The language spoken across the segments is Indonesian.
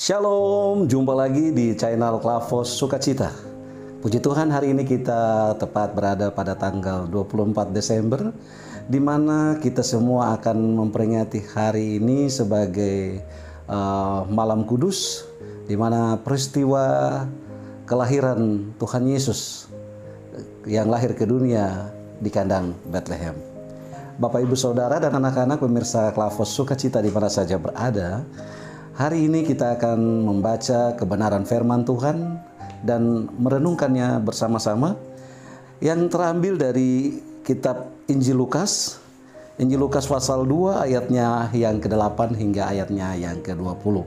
Shalom, jumpa lagi di channel Klavos Sukacita. Puji Tuhan, hari ini kita tepat berada pada tanggal 24 Desember, di mana kita semua akan memperingati hari ini sebagai Malam Kudus, di mana peristiwa kelahiran Tuhan Yesus yang lahir ke dunia di kandang Bethlehem. Bapak, Ibu, Saudara, dan anak-anak pemirsa Klavos Sukacita di mana saja berada, hari ini kita akan membaca kebenaran firman Tuhan dan merenungkannya bersama-sama yang terambil dari kitab Injil Lukas. Injil Lukas pasal 2 ayatnya yang ke-8 hingga ayatnya yang ke-20.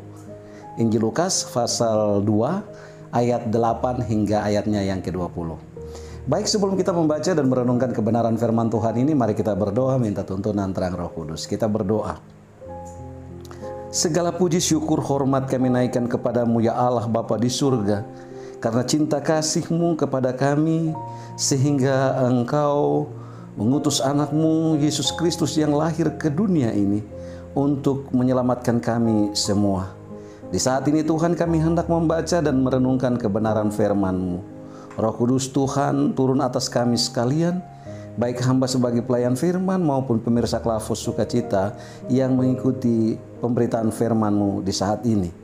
Injil Lukas pasal 2 ayat 8 hingga ayatnya yang ke-20. Baik, sebelum kita membaca dan merenungkan kebenaran firman Tuhan ini, mari kita berdoa minta tuntunan terang Roh Kudus. Kita berdoa. Segala puji syukur hormat kami naikkan kepadamu ya Allah Bapa di surga, karena cinta kasih-Mu kepada kami sehingga Engkau mengutus anak-Mu Yesus Kristus yang lahir ke dunia ini untuk menyelamatkan kami semua. Di saat ini Tuhan, kami hendak membaca dan merenungkan kebenaran firman-Mu. Roh Kudus Tuhan turun atas kami sekalian, baik hamba sebagai pelayan firman maupun pemirsa Klavos Sukacita yang mengikuti pemberitaan firman-Mu di saat ini.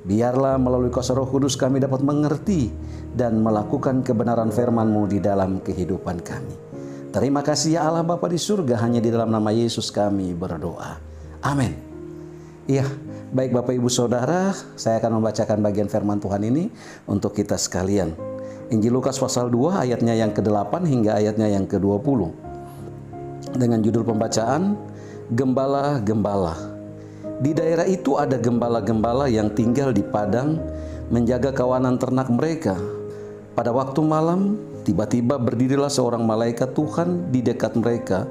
Biarlah melalui kuasa Roh Kudus kami dapat mengerti dan melakukan kebenaran firman-Mu di dalam kehidupan kami. Terima kasih ya Allah Bapa di surga, hanya di dalam nama Yesus kami berdoa. Amin. Iya, baik Bapak, Ibu, Saudara, saya akan membacakan bagian firman Tuhan ini untuk kita sekalian. Injil Lukas pasal 2 ayatnya yang ke-8 hingga ayatnya yang ke-20. Dengan judul pembacaan, Gembala-Gembala. Di daerah itu ada gembala-gembala yang tinggal di padang menjaga kawanan ternak mereka. Pada waktu malam, tiba-tiba berdirilah seorang malaikat Tuhan di dekat mereka,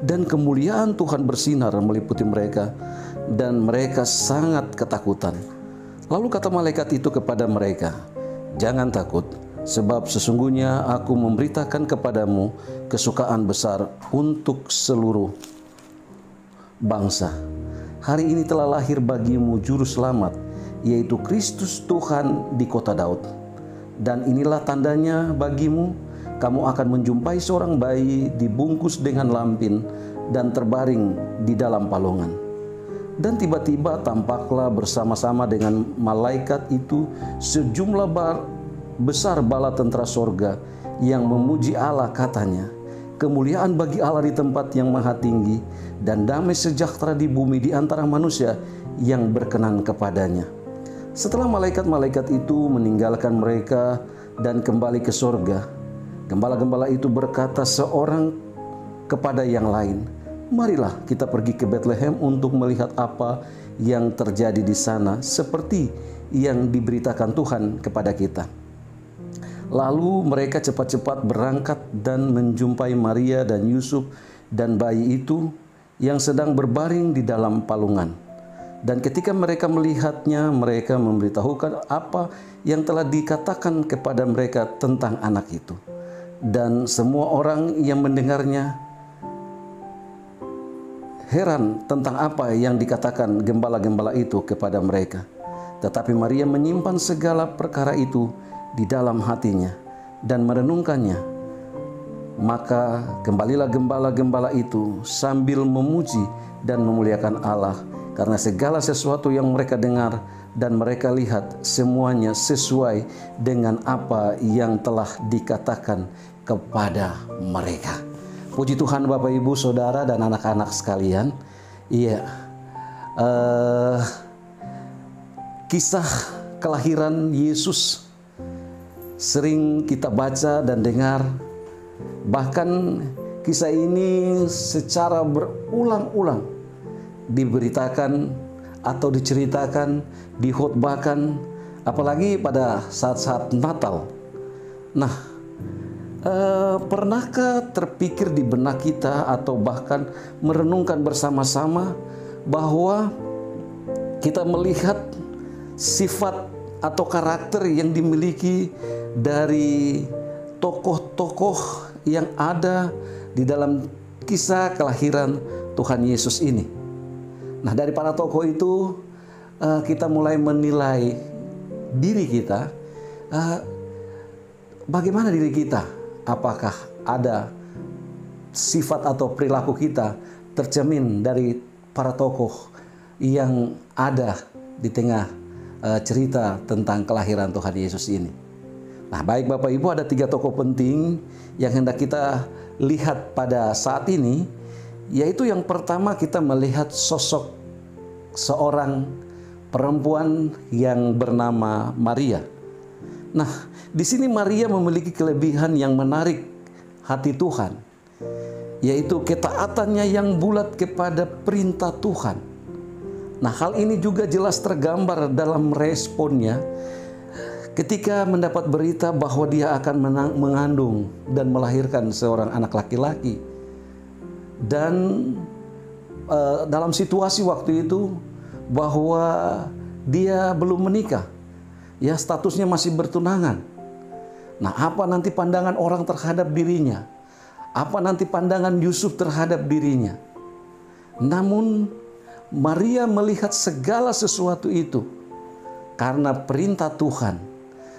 dan kemuliaan Tuhan bersinar meliputi mereka, dan mereka sangat ketakutan. Lalu kata malaikat itu kepada mereka, "Jangan takut, sebab sesungguhnya aku memberitakan kepadamu kesukaan besar untuk seluruh bangsa. Hari ini telah lahir bagimu juru selamat, yaitu Kristus Tuhan di kota Daud. Dan inilah tandanya bagimu, kamu akan menjumpai seorang bayi dibungkus dengan lampin dan terbaring di dalam palungan." Dan tiba-tiba tampaklah bersama-sama dengan malaikat itu sejumlah besar bala tentara sorga yang memuji Allah, katanya, "Kemuliaan bagi Allah di tempat yang maha tinggi, dan damai sejahtera di bumi di antara manusia yang berkenan kepadanya." Setelah malaikat-malaikat itu meninggalkan mereka dan kembali ke sorga, gembala-gembala itu berkata seorang kepada yang lain, "Marilah kita pergi ke Bethlehem untuk melihat apa yang terjadi di sana, seperti yang diberitakan Tuhan kepada kita." Lalu mereka cepat-cepat berangkat dan menjumpai Maria dan Yusuf dan bayi itu yang sedang berbaring di dalam palungan. Dan ketika mereka melihatnya, mereka memberitahukan apa yang telah dikatakan kepada mereka tentang anak itu. Dan semua orang yang mendengarnya heran tentang apa yang dikatakan gembala-gembala itu kepada mereka. Tetapi Maria menyimpan segala perkara itu di dalam hatinya dan merenungkannya. Maka kembalilah gembala-gembala itu sambil memuji dan memuliakan Allah, karena segala sesuatu yang mereka dengar dan mereka lihat semuanya sesuai dengan apa yang telah dikatakan kepada mereka. Puji Tuhan Bapak, Ibu, Saudara, dan anak-anak sekalian. Iya, kisah kelahiran Yesus sering kita baca dan dengar. Bahkan kisah ini secara berulang-ulang diberitakan atau diceritakan, dikhotbahkan, apalagi pada saat-saat Natal. Nah, pernahkah terpikir di benak kita atau bahkan merenungkan bersama-sama bahwa kita melihat sifat atau karakter yang dimiliki dari tokoh-tokoh yang ada di dalam kisah kelahiran Tuhan Yesus ini? Nah, dari para tokoh itu kita mulai menilai diri kita, bagaimana diri kita? Apakah ada sifat atau perilaku kita tercermin dari para tokoh yang ada di tengah cerita tentang kelahiran Tuhan Yesus ini? Nah, baik Bapak Ibu, ada 3 tokoh penting yang hendak kita lihat pada saat ini, yaitu yang pertama kita melihat sosok seorang perempuan yang bernama Maria. Nah, di sini Maria memiliki kelebihan yang menarik hati Tuhan, yaitu ketaatannya yang bulat kepada perintah Tuhan. Nah, hal ini juga jelas tergambar dalam responnya ketika mendapat berita bahwa dia akan mengandung dan melahirkan seorang anak laki-laki. Dan dalam situasi waktu itu bahwa dia belum menikah, ya, statusnya masih bertunangan. Nah, apa nanti pandangan orang terhadap dirinya? Apa nanti pandangan Yusuf terhadap dirinya? Namun Maria melihat segala sesuatu itu karena perintah Tuhan,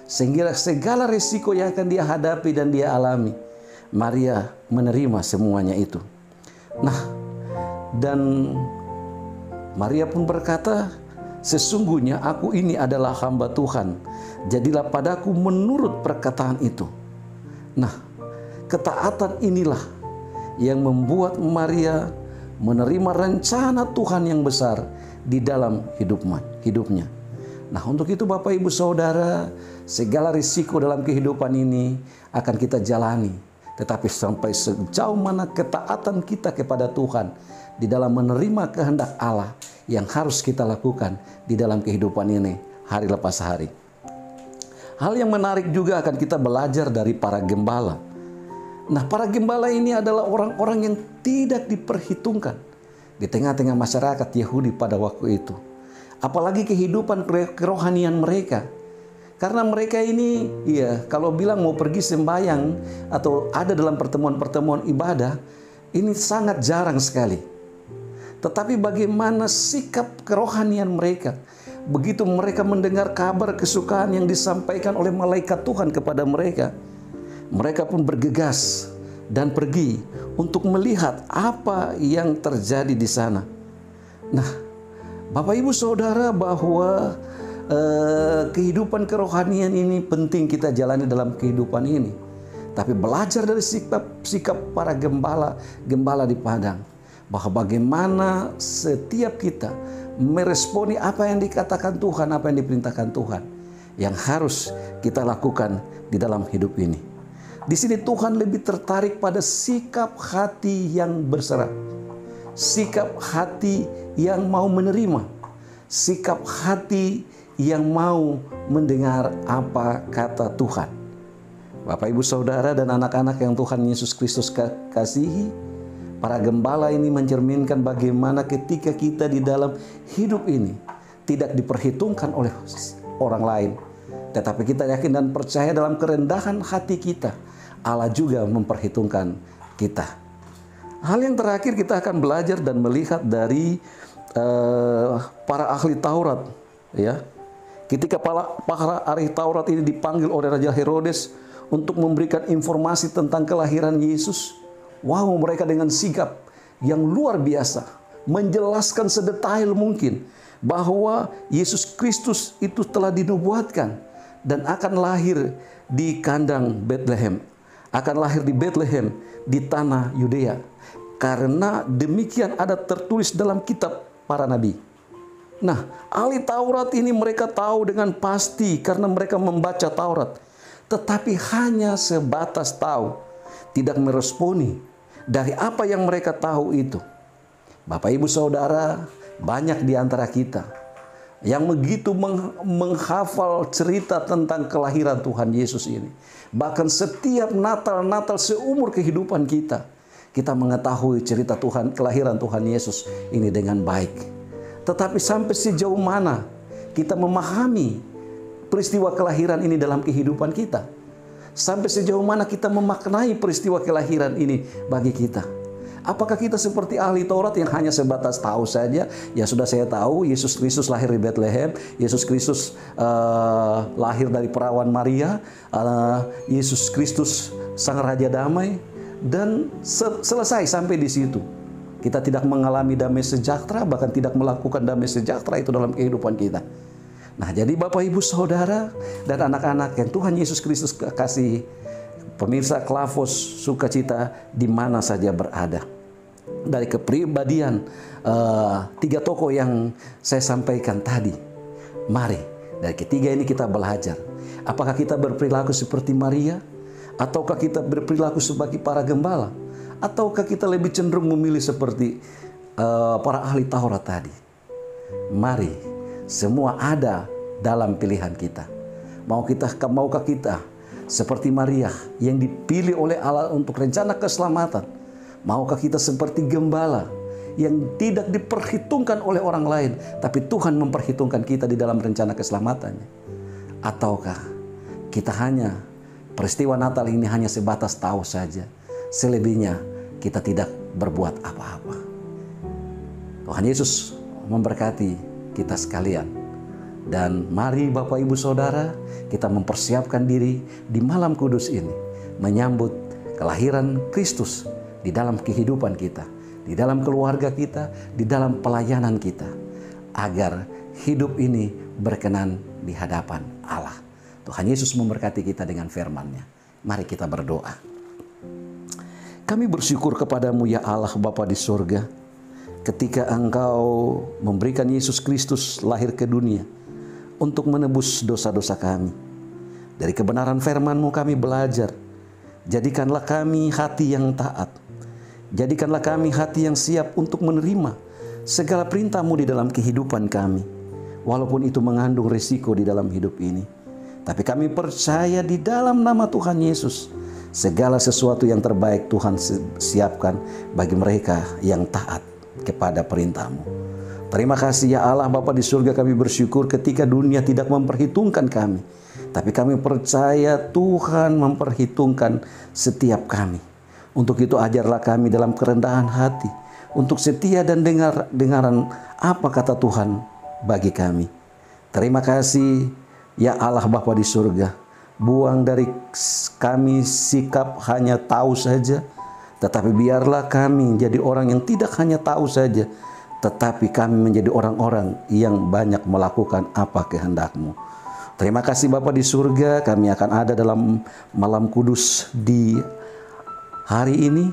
sehingga segala risiko yang akan dia hadapi dan dia alami, Maria menerima semuanya itu. Nah, dan Maria pun berkata, "Sesungguhnya aku ini adalah hamba Tuhan, jadilah padaku menurut perkataan itu." Nah, ketaatan inilah yang membuat Maria menerima rencana Tuhan yang besar di dalam hidupnya. Nah, untuk itu Bapak Ibu Saudara, segala risiko dalam kehidupan ini akan kita jalani. Tetapi sampai sejauh mana ketaatan kita kepada Tuhan di dalam menerima kehendak Allah yang harus kita lakukan di dalam kehidupan ini hari lepas hari. Hal yang menarik juga akan kita belajar dari para gembala. Nah, para gembala ini adalah orang-orang yang tidak diperhitungkan di tengah-tengah masyarakat Yahudi pada waktu itu. Apalagi kehidupan kerohanian mereka. Karena mereka ini, ya, kalau bilang mau pergi sembahyang atau ada dalam pertemuan-pertemuan ibadah, ini sangat jarang sekali. Tetapi bagaimana sikap kerohanian mereka? Begitu mereka mendengar kabar kesukaan yang disampaikan oleh malaikat Tuhan kepada mereka, mereka pun bergegas dan pergi untuk melihat apa yang terjadi di sana. Nah, Bapak Ibu Saudara, bahwa kehidupan kerohanian ini penting kita jalani dalam kehidupan ini. Tapi belajar dari sikap para gembala di padang, bahwa bagaimana setiap kita meresponi apa yang dikatakan Tuhan, apa yang diperintahkan Tuhan, yang harus kita lakukan di dalam hidup ini. Di sini Tuhan lebih tertarik pada sikap hati yang berserah, sikap hati yang mau menerima, sikap hati yang mau mendengar apa kata Tuhan. Bapak Ibu Saudara dan anak-anak yang Tuhan Yesus Kristus kasihi, para gembala ini mencerminkan bagaimana ketika kita di dalam hidup ini tidak diperhitungkan oleh orang lain, tetapi kita yakin dan percaya dalam kerendahan hati kita, Allah juga memperhitungkan kita. Hal yang terakhir kita akan belajar dan melihat dari para ahli Taurat, ya. Ketika para ahli Taurat ini dipanggil oleh Raja Herodes untuk memberikan informasi tentang kelahiran Yesus, wow, mereka dengan sigap yang luar biasa menjelaskan sedetail mungkin bahwa Yesus Kristus itu telah dinubuatkan dan akan lahir di kandang Bethlehem, akan lahir di Bethlehem di tanah Yudea, karena demikian ada tertulis dalam kitab para nabi. Nah, ahli Taurat ini mereka tahu dengan pasti karena mereka membaca Taurat, tetapi hanya sebatas tahu, tidak meresponi dari apa yang mereka tahu itu. Bapak Ibu Saudara, banyak di antara kita yang begitu menghafal cerita tentang kelahiran Tuhan Yesus ini. Bahkan setiap Natal seumur kehidupan kita, kita mengetahui cerita Tuhan, kelahiran Tuhan Yesus ini dengan baik. Tetapi sampai sejauh mana kita memahami peristiwa kelahiran ini dalam kehidupan kita? Sampai sejauh mana kita memaknai peristiwa kelahiran ini bagi kita? Apakah kita seperti ahli Taurat yang hanya sebatas tahu saja? Ya sudah, saya tahu Yesus Kristus lahir di Bethlehem, Yesus Kristus lahir dari perawan Maria, Yesus Kristus Sang Raja Damai, dan selesai sampai di situ. Kita tidak mengalami damai sejahtera, bahkan tidak melakukan damai sejahtera itu dalam kehidupan kita. Nah, jadi Bapak Ibu Saudara dan anak-anak yang Tuhan Yesus Kristus kasih, pemirsa Klavos Sukacita di mana saja berada. Dari kepribadian tiga tokoh yang saya sampaikan tadi, mari dari ketiga ini kita belajar. Apakah kita berperilaku seperti Maria? Ataukah kita berperilaku sebagai para gembala? Ataukah kita lebih cenderung memilih seperti para ahli Taurat tadi? Mari, semua ada dalam pilihan kita. Maukah kita seperti Maria yang dipilih oleh Allah untuk rencana keselamatan? Maukah kita seperti gembala yang tidak diperhitungkan oleh orang lain, tapi Tuhan memperhitungkan kita di dalam rencana keselamatannya? Ataukah kita hanya peristiwa Natal ini hanya sebatas tahu saja, selebihnya kita tidak berbuat apa-apa? Tuhan Yesus memberkati kita sekalian. Dan mari Bapak Ibu Saudara, kita mempersiapkan diri di malam kudus ini, menyambut kelahiran Kristus di dalam kehidupan kita, di dalam keluarga kita, di dalam pelayanan kita, agar hidup ini berkenan di hadapan Allah. Tuhan Yesus memberkati kita dengan firman-Nya. Mari kita berdoa. Kami bersyukur kepadamu ya Allah Bapa di surga, ketika Engkau memberikan Yesus Kristus lahir ke dunia untuk menebus dosa-dosa kami. Dari kebenaran firman-Mu kami belajar. Jadikanlah kami hati yang taat. Jadikanlah kami hati yang siap untuk menerima segala perintah-Mu di dalam kehidupan kami, walaupun itu mengandung risiko di dalam hidup ini. Tapi kami percaya di dalam nama Tuhan Yesus, segala sesuatu yang terbaik Tuhan siapkan bagi mereka yang taat kepada perintah-Mu. Terima kasih ya Allah Bapa di surga, kami bersyukur ketika dunia tidak memperhitungkan kami, tapi kami percaya Tuhan memperhitungkan setiap kami. Untuk itu ajarlah kami dalam kerendahan hati, untuk setia dan dengaran apa kata Tuhan bagi kami. Terima kasih ya Allah Bapa di surga. Buang dari kami sikap hanya tahu saja, tetapi biarlah kami jadi orang yang tidak hanya tahu saja, tetapi kami menjadi orang-orang yang banyak melakukan apa kehendak-Mu. Terima kasih Bapa di surga, kami akan ada dalam malam kudus di hari ini.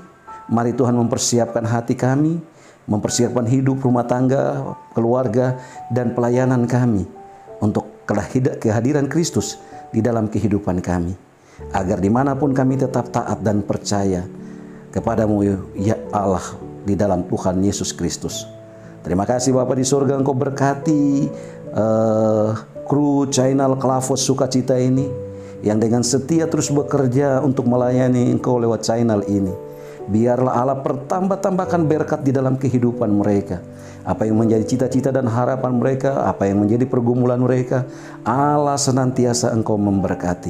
Mari Tuhan mempersiapkan hati kami, mempersiapkan hidup, rumah tangga, keluarga, dan pelayanan kami untuk kehadiran Kristus di dalam kehidupan kami, agar dimanapun kami tetap taat dan percaya kepadamu ya Allah di dalam Tuhan Yesus Kristus. Terima kasih Bapa di surga, Engkau berkati kru channel Klavos Sukacita ini yang dengan setia terus bekerja untuk melayani Engkau lewat channel ini. Biarlah Allah tambahkan berkat di dalam kehidupan mereka. Apa yang menjadi cita-cita dan harapan mereka, apa yang menjadi pergumulan mereka, Allah senantiasa Engkau memberkati.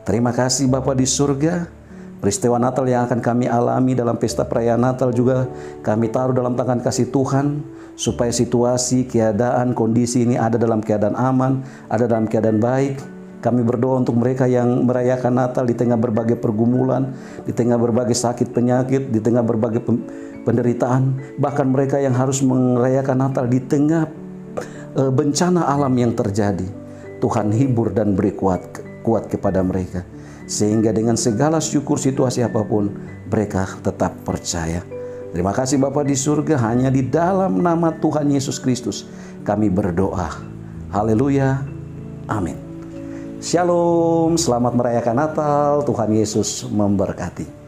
Terima kasih Bapa di surga. Peristiwa Natal yang akan kami alami dalam pesta perayaan Natal juga kami taruh dalam tangan kasih Tuhan, supaya situasi, keadaan, kondisi ini ada dalam keadaan aman, ada dalam keadaan baik. Kami berdoa untuk mereka yang merayakan Natal di tengah berbagai pergumulan, di tengah berbagai sakit penyakit, di tengah berbagai penderitaan, bahkan mereka yang harus merayakan Natal di tengah bencana alam yang terjadi. Tuhan hibur dan beri kuat kepada mereka, sehingga dengan segala syukur situasi apapun mereka tetap percaya. Terima kasih Bapa di surga, hanya di dalam nama Tuhan Yesus Kristus kami berdoa. Haleluya, amin. Shalom, selamat merayakan Natal, Tuhan Yesus memberkati.